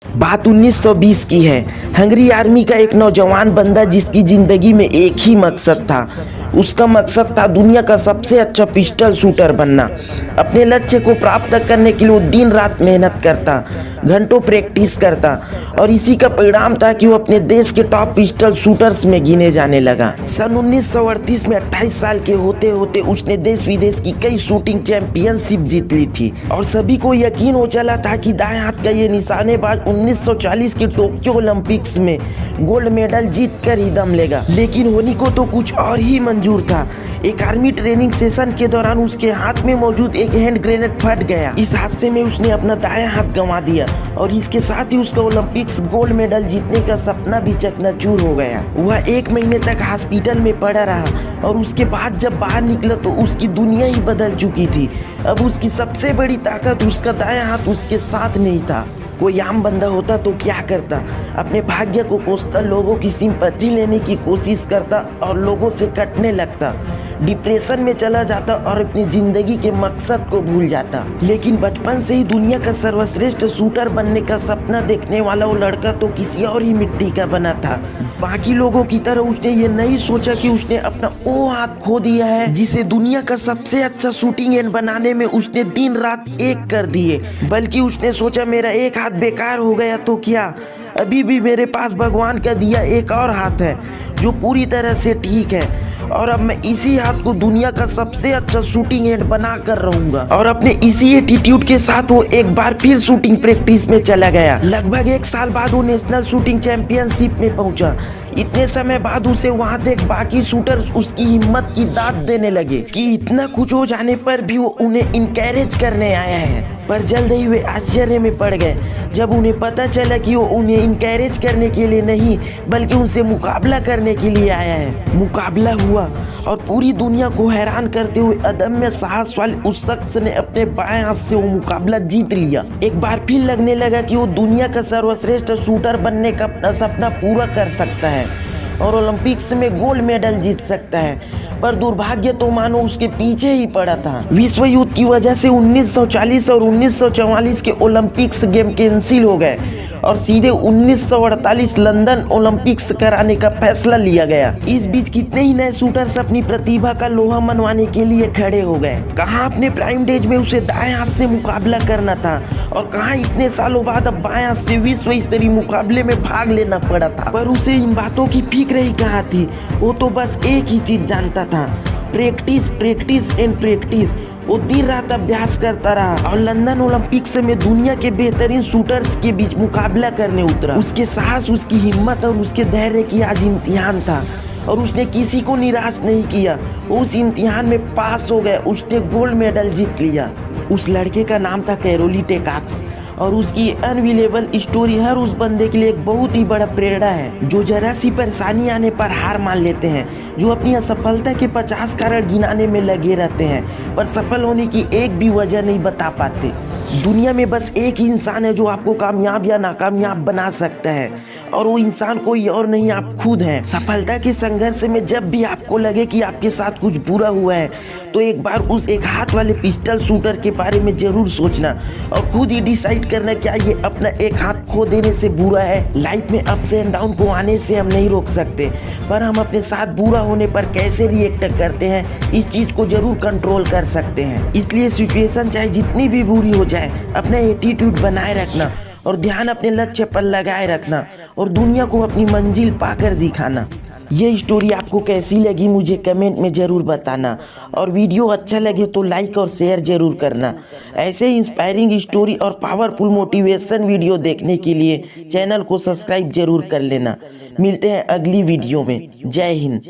बात 1920 की है। हंगरी आर्मी का एक नौजवान बंदा जिसकी जिंदगी में एक ही मकसद था। उसका मकसद था दुनिया का सबसे अच्छा पिस्टल शूटर बनना। अपने लक्ष्य को प्राप्त करने के लिए वो दिन रात मेहनत करता, घंटों प्रैक्टिस करता और इसी का परिणाम था कि वो अपने देश के टॉप पिस्टल शूटर्स में गिने जाने लगा। सन 1938 में 28 साल के होते होते उसने देश विदेश की कई शूटिंग चैंपियनशिप जीत ली थी और सभी को यकीन हो चला था कि दाएं हाथ का ये निशानेबाज 1940 के टोक्यो ओलंपिक्स में गोल्ड मेडल जीत कर ही दम लेगा। लेकिन होनी को तो कुछ और ही मंजूर था। एक आर्मी ट्रेनिंग सेशन के दौरान उसके हाथ में मौजूद एक हैंड ग्रेनेड फट गया। इस हादसे में उसने अपना दायां हाथ गंवा दिया और इसके साथ ही उसका ओलंपिक्स गोल्ड मेडल जीतने का सपना भी चकनाचूर हो गया। वह 1 महीने तक हॉस्पिटल में पड़ा रहा और उसके बाद जब बाहर निकला तो उसकी दुनिया ही बदल चुकी थी। अब उसकी सबसे बड़ी ताकत उसका दायां हाथ उसके साथ नहीं था। कोई आम बंदा होता तो क्या करता? अपने भाग्य को कोसता, लोगों की सिंपैथी लेने की कोशिश करता और लोगों से कटने लगता, डिप्रेशन में चला जाता और अपनी जिंदगी के मकसद को भूल जाता। लेकिन बचपन से ही दुनिया का सर्वश्रेष्ठ शूटर बनने का सपना देखने वाला वो लड़का तो किसी और ही मिट्टी का बना था। बाकी लोगों की तरह उसने ये नहीं सोचा कि उसने अपना वो हाथ खो दिया है जिसे दुनिया का सबसे अच्छा शूटिंग एंड बनाने में उसने दिन रात एक कर दिए, बल्कि उसने सोचा मेरा एक हाथ बेकार हो गया तो क्या, अभी भी मेरे पास भगवान का दिया एक और हाथ है जो पूरी तरह से ठीक है और अब मैं इसी हाथ को दुनिया का सबसे अच्छा शूटिंग एंड बना कर रहूंगा। और अपने इसी एटीट्यूड के साथ वो एक बार फिर शूटिंग प्रैक्टिस में चला गया। लगभग 1 साल बाद वो नेशनल शूटिंग चैंपियनशिप में पहुंचा। इतने समय बाद उसे वहां देख बाकी शूटर्स उसकी हिम्मत की दाद देने लगे कि इतना कुछ हो जाने पर भी वो उन्हें इनकरेज करने आया है। पर जल्द ही वे आश्चर्य में पड़ गए जब उन्हें पता चला कि वो उन्हें इनकरेज करने के लिए नहीं बल्कि उनसे मुकाबला करने के लिए आया है। मुकाबला हुआ और पूरी दुनिया को हैरान करते हुए अदम्य साहस वाले उस शख्स ने अपने बाएं हाथ से वो मुकाबला जीत लिया। एक बार फिर लगने लगा कि वो दुनिया का सर्वश्रेष्ठ शूटर बनने का अपना सपना पूरा कर सकता है और ओलंपिक्स में गोल्ड मेडल जीत सकता है। पर दुर्भाग्य तो मानो उसके पीछे ही पड़ा था। विश्व युद्ध की वजह से 1940 और 1944 के ओलंपिक्स गेम कैंसिल हो गए और सीधे 1948 लंदन ओलंपिक्स कराने का फैसला लिया गया। इस बीच कितने ही नए शूटर्स अपनी प्रतिभा का लोहा मनवाने के लिए खड़े हो गए। कहाँ अपने प्राइम डेज में उसे दाएं हाथ से मुकाबला करना था और कहाँ इतने सालों बाद अब बाएं हाथ से विश्व स्तरीय मुकाबले में भाग लेना पड़ा था। पर उसे इन बातों की फिक्र ही कहाँ थी। वो तो बस एक ही चीज जानता था, प्रैक्टिस प्रैक्टिस एंड प्रैक्टिस। वो दिन रात अभ्यास करता रहा और लंदन ओलंपिक्स में दुनिया के बेहतरीन शूटर्स के बीच मुकाबला करने उतरा। उसके साहस, उसकी हिम्मत और उसके धैर्य की आज इम्तिहान था और उसने किसी को निराश नहीं किया। वो उस इम्तिहान में पास हो गया, उसने गोल्ड मेडल जीत लिया। उस लड़के का नाम था कैरोली टेकाक्स और उसकी अनबिलीवेबल स्टोरी हर उस बंदे के लिए एक बहुत ही बड़ा प्रेरणा है जो जरा सी परेशानी आने पर हार मान लेते हैं, जो अपनी असफलता के 50 कारण गिनाने में लगे रहते हैं पर सफल होने की एक भी वजह नहीं बता पाते। दुनिया में बस एक ही इंसान है जो आपको कामयाब या नाकामयाब बना सकता है और वो इंसान कोई और नहीं, आप खुद हैं। सफलता के संघर्ष में जब भी आपको लगे कि आपके साथ कुछ बुरा हुआ है तो एक बार उस एक हाथ वाले पिस्टल शूटर के बारे में जरूर सोचना और खुद ही डिसाइड करना क्या ये अपना एक हाथ खो देने से बुरा है। लाइफ में अप्स एंड डाउन को आने से हम नहीं रोक सकते पर हम अपने साथ बुरा होने पर कैसे रिएक्ट करते हैं इस चीज को जरूर कंट्रोल कर सकते हैं। इसलिए सिचुएशन चाहे जितनी भी बुरी हो जाए अपना एटीट्यूड बनाए रखना और ध्यान अपने लक्ष्य पर लगाए रखना और दुनिया को अपनी मंजिल पाकर दिखाना। ये स्टोरी आपको कैसी लगी मुझे कमेंट में ज़रूर बताना और वीडियो अच्छा लगे तो लाइक और शेयर ज़रूर करना। ऐसे इंस्पायरिंग स्टोरी और पावरफुल मोटिवेशन वीडियो देखने के लिए चैनल को सब्सक्राइब जरूर कर लेना। मिलते हैं अगली वीडियो में। जय हिंद।